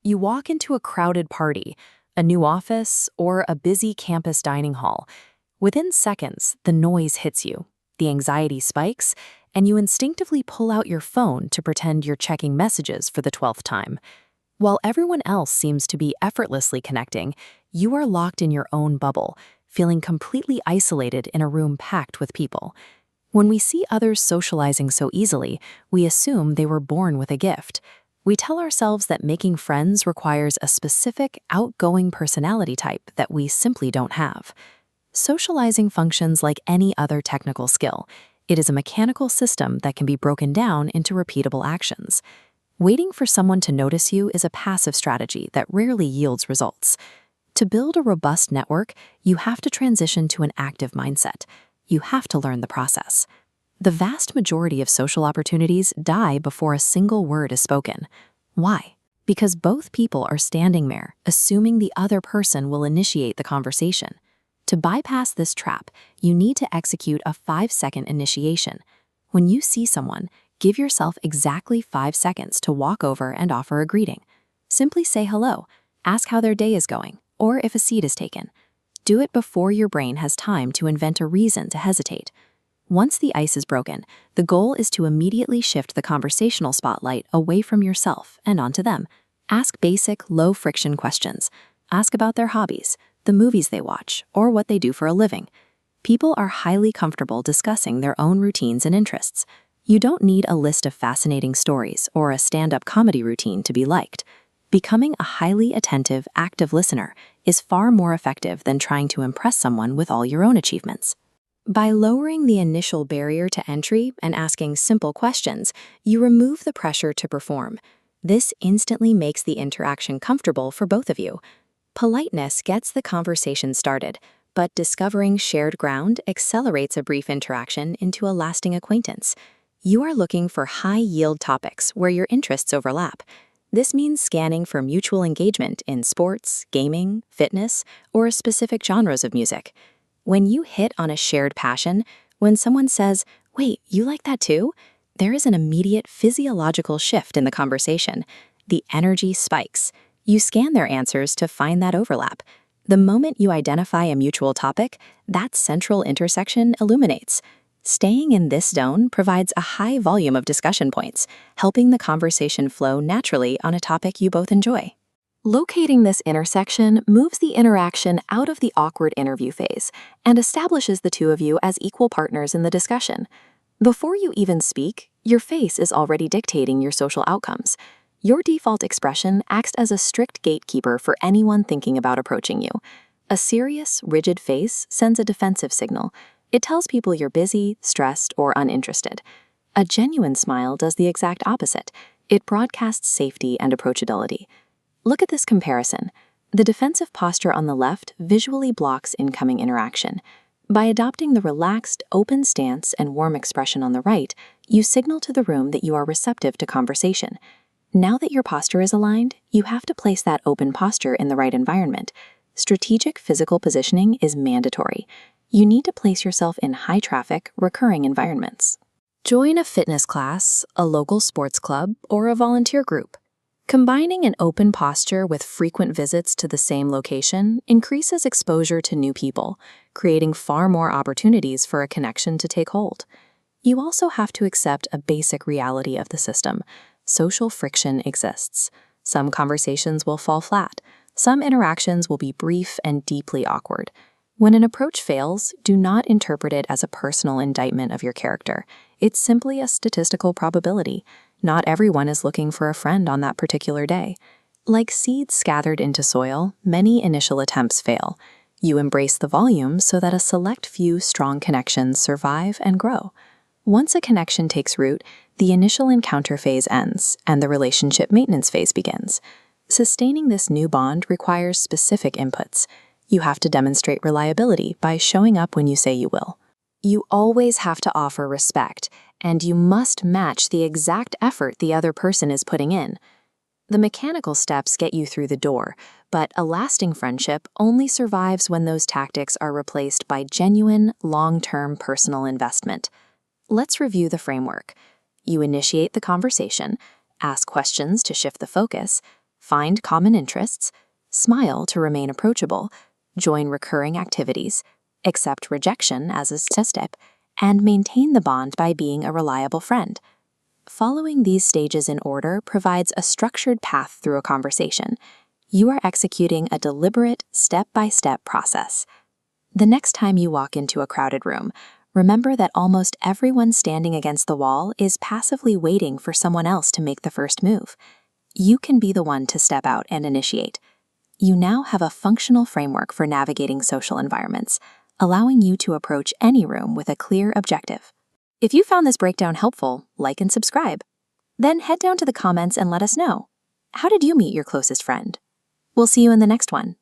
You walk into a crowded party, a new office, or a busy campus dining hall. Within seconds, the noise hits you, the anxiety spikes, and you instinctively pull out your phone to pretend you're checking messages for the 12th time. While everyone else seems to be effortlessly connecting, you are locked in your own bubble, feeling completely isolated in a room packed with people. When we see others socializing so easily, we assume they were born with a gift. We tell ourselves that making friends requires a specific, outgoing personality type that we simply don't have. Socializing functions like any other technical skill. It is a mechanical system that can be broken down into repeatable actions. Waiting for someone to notice you is a passive strategy that rarely yields results. To build a robust network, you have to transition to an active mindset. You have to learn the process. The vast majority of social opportunities die before a single word is spoken. Why? Because both people are standing there, assuming the other person will initiate the conversation. To bypass this trap, you need to execute a 5-second initiation. When you see someone, give yourself exactly 5 seconds to walk over and offer a greeting. Simply say hello, ask how their day is going, or if a seat is taken. Do it before your brain has time to invent a reason to hesitate. Once the ice is broken, the goal is to immediately shift the conversational spotlight away from yourself and onto them. Ask basic, low-friction questions. Ask about their hobbies, the movies they watch, or what they do for a living. People are highly comfortable discussing their own routines and interests. You don't need a list of fascinating stories or a stand-up comedy routine to be liked. Becoming a highly attentive, active listener is far more effective than trying to impress someone with all your own achievements. By lowering the initial barrier to entry and asking simple questions, you remove the pressure to perform. This instantly makes the interaction comfortable for both of you. Politeness gets the conversation started, but discovering shared ground accelerates a brief interaction into a lasting acquaintance. You are looking for high-yield topics where your interests overlap. This means scanning for mutual engagement in sports, gaming, fitness, or specific genres of music. When you hit on a shared passion, when someone says, "Wait, you like that too?" there is an immediate physiological shift in the conversation. The energy spikes. You scan their answers to find that overlap. The moment you identify a mutual topic, that central intersection illuminates. Staying in this zone provides a high volume of discussion points, helping the conversation flow naturally on a topic you both enjoy. Locating this intersection moves the interaction out of the awkward interview phase and establishes the two of you as equal partners in the discussion. Before you even speak, your face is already dictating your social outcomes. Your default expression acts as a strict gatekeeper for anyone thinking about approaching you. A serious, rigid face sends a defensive signal. It tells people you're busy, stressed, or uninterested. A genuine smile does the exact opposite. It broadcasts safety and approachability. Look at this comparison. The defensive posture on the left visually blocks incoming interaction. By adopting the relaxed, open stance and warm expression on the right, you signal to the room that you are receptive to conversation. Now that your posture is aligned, you have to place that open posture in the right environment. Strategic physical positioning is mandatory. You need to place yourself in high-traffic, recurring environments. Join a fitness class, a local sports club, or a volunteer group. Combining an open posture with frequent visits to the same location increases exposure to new people, creating far more opportunities for a connection to take hold. You also have to accept a basic reality of the system. Social friction exists. Some conversations will fall flat. Some interactions will be brief and deeply awkward. When an approach fails, do not interpret it as a personal indictment of your character. It's simply a statistical probability. Not everyone is looking for a friend on that particular day. Like seeds scattered into soil, many initial attempts fail. You embrace the volume so that a select few strong connections survive and grow. Once a connection takes root, the initial encounter phase ends, and the relationship maintenance phase begins. Sustaining this new bond requires specific inputs. You have to demonstrate reliability by showing up when you say you will. You always have to offer respect, and you must match the exact effort the other person is putting in. The mechanical steps get you through the door, but a lasting friendship only survives when those tactics are replaced by genuine, long-term personal investment. Let's review the framework. You initiate the conversation, ask questions to shift the focus, find common interests, smile to remain approachable, join recurring activities, accept rejection as a step, and maintain the bond by being a reliable friend. Following these stages in order provides a structured path through a conversation. You are executing a deliberate, step-by-step process. The next time you walk into a crowded room, remember that almost everyone standing against the wall is passively waiting for someone else to make the first move. You can be the one to step out and initiate. You now have a functional framework for navigating social environments, allowing you to approach any room with a clear objective. If you found this breakdown helpful, like and subscribe. Then head down to the comments and let us know. How did you meet your closest friend? We'll see you in the next one.